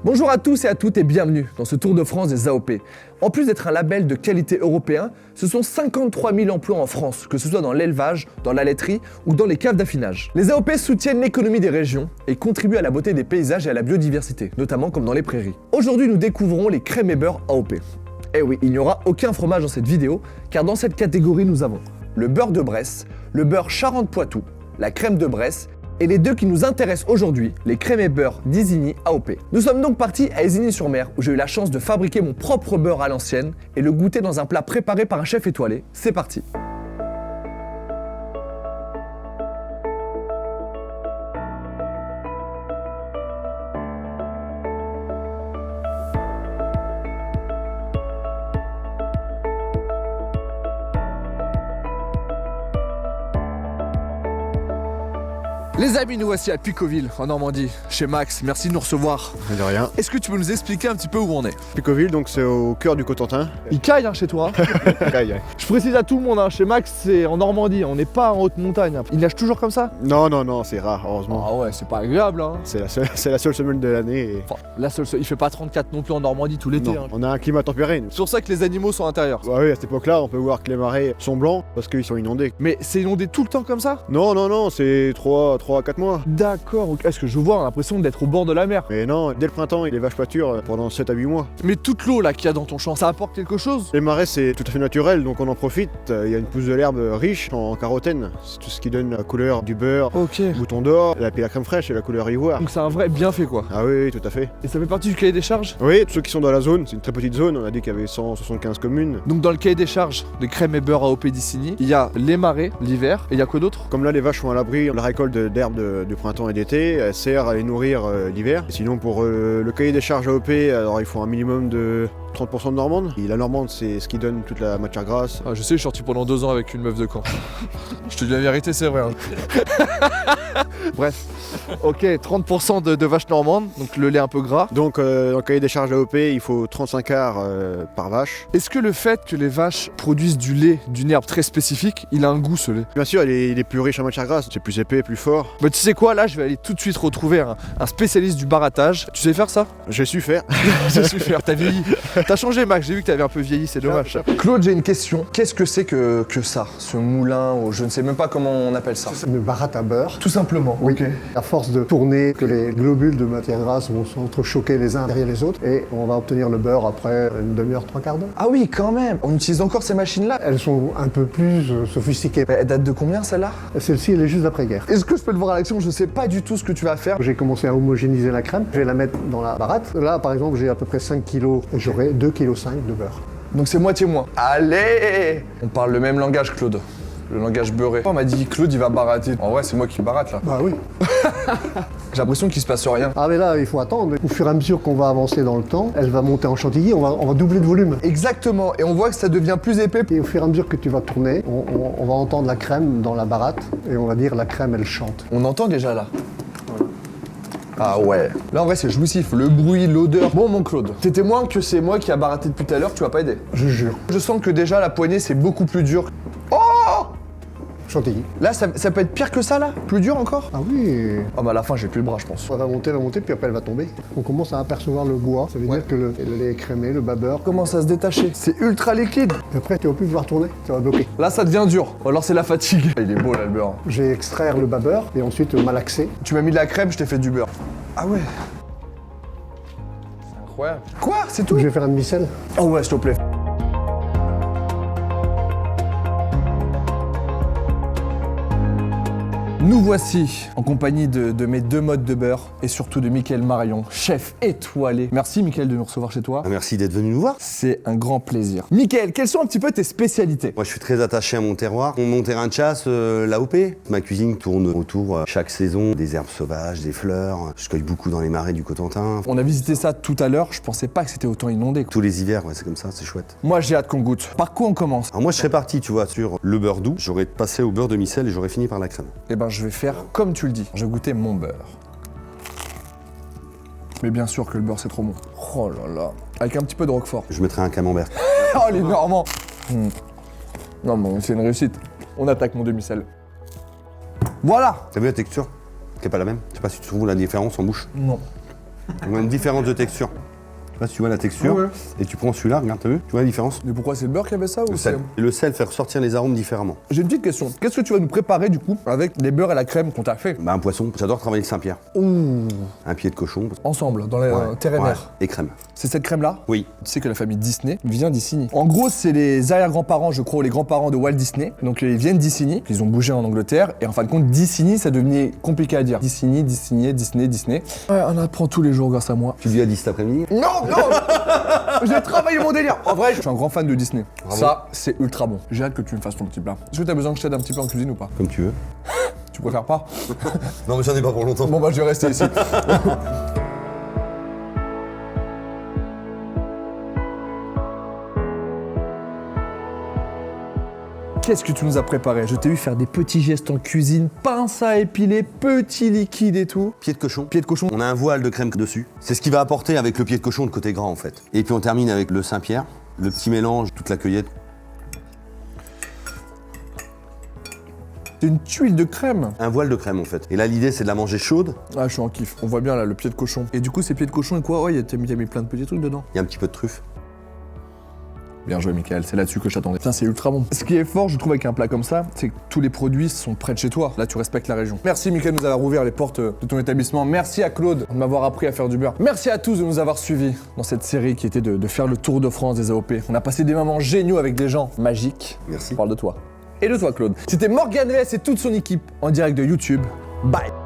Bonjour à tous et à toutes et bienvenue dans ce Tour de France des AOP. En plus d'être un label de qualité européen, ce sont 53 000 emplois en France, que ce soit dans l'élevage, dans la laiterie ou dans les caves d'affinage. Les AOP soutiennent l'économie des régions et contribuent à la beauté des paysages et à la biodiversité, notamment comme dans les prairies. Aujourd'hui, nous découvrons les crèmes et beurres AOP. Eh oui, il n'y aura aucun fromage dans cette vidéo, car dans cette catégorie, nous avons le beurre de Bresse, le beurre Charentes-Poitou, la crème de Bresse, et les deux qui nous intéressent aujourd'hui, les crèmes et beurres d'Isigny AOP. Nous sommes donc partis à Isigny-sur-Mer, où j'ai eu la chance de fabriquer mon propre beurre à l'ancienne et le goûter dans un plat préparé par un chef étoilé. C'est parti. Les amis, nous voici à Picoville, en Normandie, chez Max. Merci de nous recevoir. De rien. Est-ce que tu peux nous expliquer un petit peu où on est? Picoville, donc c'est au cœur du Cotentin. Il caille chez toi. Caille. Je précise à tout le monde, chez Max, c'est en Normandie, on n'est pas en haute montagne. Il neige toujours comme ça? Non, c'est rare, heureusement. Ah ouais, c'est pas agréable. C'est la seule semaine de l'année. Et... Enfin, il fait pas 34 non plus en Normandie tout l'été. On a un climat tempéré. C'est pour ça que les animaux sont intérieurs. Bah oui, à cette époque-là, on peut voir que les marais sont blancs parce qu'ils sont inondés. Mais c'est inondé tout le temps comme ça? Non, c'est 3 à 4 mois. D'accord, est-ce que je vois l'impression d'être au bord de la mer? Mais non, dès le printemps, les vaches pâturent pendant 7 à 8 mois. Mais toute l'eau là qu'il y a dans ton champ, ça apporte quelque chose? Les marais, c'est tout à fait naturel, donc on en profite. Il y a une pousse de l'herbe riche en carotène. C'est tout ce qui donne la couleur du beurre, Ok. bouton d'or, la crème fraîche et la couleur ivoire. Donc c'est un vrai bienfait quoi. Ah oui, tout à fait. Et ça fait partie du cahier des charges? Oui, ceux qui sont dans la zone, c'est une très petite zone, on a dit qu'il y avait 175 communes. Donc dans le cahier des charges des crèmes et beurres AOP d'Isigny, il y a les marais l'hiver et il y a quoi d'autre? Comme là, les vaches sont à l'abri de la récolte d'herbes du printemps et d'été, elles servent à les nourrir l'hiver. Sinon, pour le cahier des charges AOP, alors il faut un minimum de 30% de normande. Et la normande, c'est ce qui donne toute la matière grasse. Ah, je sais, je suis sorti pendant 2 ans avec une meuf de camp. Je te dis la vérité, c'est vrai. Bref, ok, 30% de vaches normandes, donc le lait un peu gras. Donc, dans le cahier des charges AOP, il faut 35 arts par vache. Est-ce que le fait que les vaches produisent du lait d'une herbe très spécifique, il a un goût ce lait? Bien sûr, il est plus riche en matière grasse, c'est plus épais, plus fort. Bah tu sais quoi, là je vais aller tout de suite retrouver un spécialiste du barattage. Tu sais faire ça? J'ai su faire. J'ai su faire, t'as vieilli. T'as changé Max, j'ai vu que t'avais un peu vieilli, c'est dommage. Claude, j'ai une question. Qu'est-ce que c'est que ça? Ce moulin, ou je ne sais même pas comment on appelle ça. C'est une baratte à beurre. Tout simplement, Oui. ok. À force de tourner, que les globules de matière grasse vont s'entrechoquer les uns derrière les autres et on va obtenir le beurre après une demi-heure, 3/4 d'heure. Ah oui, quand même. On utilise encore ces machines-là. Elles sont un peu plus sophistiquées. Elle date de combien celle-là? Celle-ci, elle est juste d'après-guerre. Est-ce que je peux te voir à l'action? Je sais pas du tout ce que tu vas faire. J'ai commencé à homogénéiser la crème. Je vais la mettre dans la baratte. Là, par exemple, j'ai à peu près 5 kg et j'aurai 2,5 kg de beurre. Donc c'est moitié moins. Allez! On parle le même langage, Claude. Le langage beurré. On m'a dit Claude il va baratter. En vrai c'est moi qui baratte là. Bah oui. J'ai l'impression qu'il se passe rien. Ah mais là, il faut attendre. Au fur et à mesure qu'on va avancer dans le temps, elle va monter en chantilly, on va doubler de volume. Exactement, et on voit que ça devient plus épais. Et au fur et à mesure que tu vas tourner, on va entendre la crème dans la baratte et on va dire la crème, elle chante. On entend déjà là. Ah ouais. Là en vrai c'est jouissif, le bruit, l'odeur. Bon mon Claude, t'es témoin que c'est moi qui a baratté depuis tout à l'heure, tu vas pas aider. Je jure. Je sens que déjà la poignée c'est beaucoup plus dur. Oh! Chantilly. Là ça peut être pire que ça là? Plus dur encore? Ah oui. Ah bah à la fin j'ai plus le bras je pense. Elle va monter, puis après elle va tomber. On commence à apercevoir le bois. Ça veut dire que le lait est crémé, le beurre. Commence à se détacher. C'est ultra liquide. Et après, tu vas plus pouvoir tourner, ça va bloquer. Là ça devient dur. Ou alors c'est la fatigue. Il est beau là le beurre. Je vais extraire le beurre et ensuite malaxer. Tu m'as mis de la crème, je t'ai fait du beurre. Ah ouais. C'est incroyable. Quoi? C'est tout? Je vais faire un demi-sel. Oh ouais, s'il te plaît. Nous voici en compagnie de mes 2 modes de beurre et surtout de Mickaël Marion, chef étoilé. Merci Mickaël de nous recevoir chez toi. Merci d'être venu nous voir. C'est un grand plaisir. Mickaël, quelles sont un petit peu tes spécialités? Moi, je suis très attaché à mon terroir. Mon terrain de chasse, l'AOP. Ma cuisine tourne autour, chaque saison, des herbes sauvages, des fleurs. Je cueille beaucoup dans les marais du Cotentin. On a visité ça tout à l'heure, je pensais pas que c'était autant inondé. Tous les hivers, ouais, c'est comme ça, c'est chouette. Moi j'ai hâte qu'on goûte. Par quoi on commence? Alors moi, je serais parti, tu vois, sur le beurre doux. J'aurais passé au beurre demi-sel et j'aurais fini par la crème. Eh ben je vais faire comme tu le dis. Je vais goûter mon beurre. Mais bien sûr que le beurre c'est trop bon. Oh là là. Avec un petit peu de roquefort. Je mettrais un camembert. Oh les Normands. Non mais c'est une réussite. On attaque mon demi-sel. Voilà. T'as vu la texture? C'est pas la même? Je sais pas si tu trouves la différence en bouche. Non. On a une différence de texture. Je sais pas si tu vois la texture. Ouais. Et tu prends celui-là, regarde, t'as vu? Tu vois la différence? Mais pourquoi c'est le beurre qui avait ça ou Le c'est... sel. Et le sel fait ressortir les arômes différemment. J'ai une petite question. Qu'est-ce que tu vas nous préparer du coup avec les beurres et la crème qu'on t'a fait? Bah, un poisson, j'adore travailler le Saint-Pierre. Ouh. Un pied de cochon. Ensemble, dans les terre et mer. Et crème. C'est cette crème-là? Oui. Tu sais que la famille Disney vient d'Isigny. En gros, c'est les arrière-grands-parents, je crois, ou les grands-parents de Walt Disney. Donc ils viennent d'Isigny, ils ont bougé en Angleterre, et en fin de compte, d'Isigny, ça devenait compliqué à dire. D'Isigny, Disney, Disney, Disney. Ouais, on apprend tous les jours grâce à moi. Tu lui as dit cet après-midi? Non, non. J'ai travaillé mon délire. En vrai, je suis un grand fan de Disney. Bravo. Ça, c'est ultra bon. J'ai hâte que tu me fasses ton petit plat. Est-ce que t'as besoin que je t'aide un petit peu en cuisine ou pas? Comme tu veux. Tu préfères pas? Non mais j'en ai pas pour longtemps. Bon bah je vais rester ici. Qu'est-ce que tu nous as préparé? Je t'ai vu faire des petits gestes en cuisine, pince à épiler, petits liquides et tout. Pied de cochon. Pied de cochon. On a un voile de crème dessus. C'est ce qui va apporter avec le pied de cochon le côté gras en fait. Et puis on termine avec le Saint-Pierre, le petit mélange, toute la cueillette. C'est une tuile de crème. Un voile de crème en fait. Et là l'idée c'est de la manger chaude. Ah, je suis en kiff. On voit bien là le pied de cochon. Et du coup, ces pieds de cochon et quoi? Ouais, t'as mis plein de petits trucs dedans. Il y a un petit peu de truffe. Bien joué, Michael, c'est là-dessus que je t'attendais. Putain, c'est ultra bon. Ce qui est fort, je trouve, avec un plat comme ça, c'est que tous les produits sont près de chez toi. Là, tu respectes la région. Merci, Michael, de nous avoir ouvert les portes de ton établissement. Merci à Claude de m'avoir appris à faire du beurre. Merci à tous de nous avoir suivis dans cette série qui était de faire le tour de France des AOP. On a passé des moments géniaux avec des gens magiques. Merci. On parle de toi. Et de toi, Claude. C'était Morgan Less et toute son équipe en direct de YouTube. Bye.